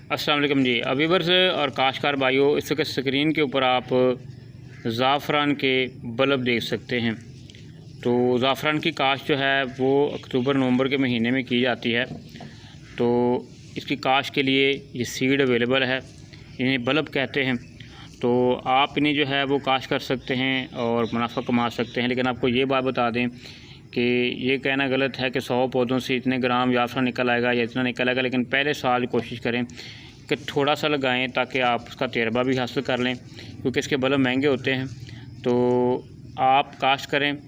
अस्सलाम वालेकुम जी। व्यूअर्स और काश्तकार भाइयों, इस वक्त स्क्रीन के ऊपर आप ज़ाफ़रान के बल्ब देख सकते हैं। तो ज़ाफ़रान की काश्त जो है वो अक्टूबर नवंबर के महीने में की जाती है। तो इसकी काश्त के लिए ये सीड अवेलेबल है, इन्हें बल्ब कहते हैं। तो आप इन्हें जो है वो काश्त कर सकते हैं और मुनाफा कमा सकते हैं। लेकिन आपको ये बात बता दें कि ये कहना गलत है कि 100 पौधों से इतने ग्राम ज़ाफ़रान निकल आएगा या इतना निकल आएगा। लेकिन पहले साल कोशिश करें कि थोड़ा सा लगाएं ताकि आप उसका तजर्बा भी हासिल कर लें, क्योंकि इसके बल्ब महंगे होते हैं। तो आप काश्त करें,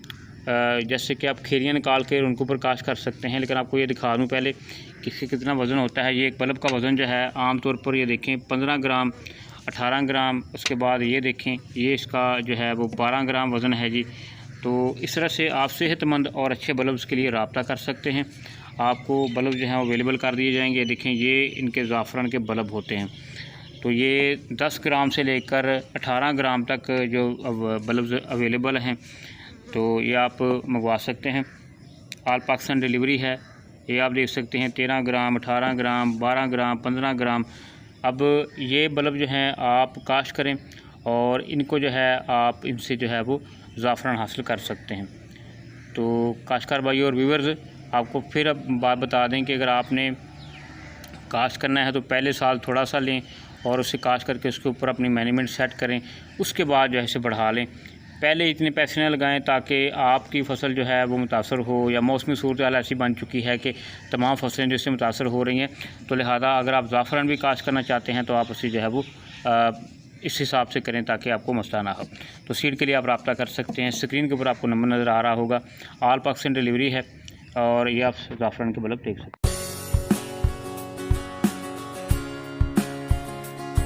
जैसे कि आप खीरियाँ निकाल कर उनके ऊपर काश्त कर सकते हैं। लेकिन आपको ये दिखा दूँ पहले कि इससे कितना वज़न होता है। ये एक बल्ब का वज़न जो है आम तौर पर ये देखें 15 ग्राम 18 ग्राम, उसके बाद ये देखें ये इसका जो है वो 12 ग्राम वज़न है जी। तो इस तरह से आप सेहतमंद और अच्छे बल्ब्स के लिए रब्ता कर सकते हैं। आपको बल्ब जो हैं अवेलेबल कर दिए जाएंगे। देखें ये इनके ज़ाफ़रान के बल्ब होते हैं। तो ये 10 ग्राम से लेकर 18 ग्राम तक जो बल्ब अवेलेबल हैं, तो ये आप मंगवा सकते हैं। ऑल पाकिस्तान डिलीवरी है। ये आप देख सकते हैं 13 ग्राम 18 ग्राम 12 ग्राम 15 ग्राम। अब ये बल्ब जो हैं आप काश्त करें और इनको जो है आप इनसे जो है वो ज़ाफ़रान हासिल कर सकते हैं। तो काश्तकार भाई और व्यूअर्स, आपको फिर अब बात बता दें कि अगर आपने काश्त करना है तो पहले साल थोड़ा सा लें और उसे काश्त करके उसके ऊपर अपनी मैनेजमेंट सेट करें। उसके बाद जो है इसे बढ़ा लें। पहले इतने पैसे न लगाएं ताकि आपकी फ़सल जो है वो मुतासर हो, या मौसमी सूरत हाल ऐसी बन चुकी है कि तमाम फसलें जिससे मुतासर हो रही हैं। तो लिहाजा अगर आप ज़ाफ़रान भी काश्त करना चाहते हैं तो आप उसे जो है वो इस हिसाब से करें ताकि आपको मसला ना हो। तो सीड के लिए आप रब्ता कर सकते हैं। स्क्रीन के ऊपर आपको नंबर नज़र आ रहा होगा। ऑल पाकिस्तान डिलीवरी है और ये आप ज़ाफ़रान के बल्ब देख सकते हैं।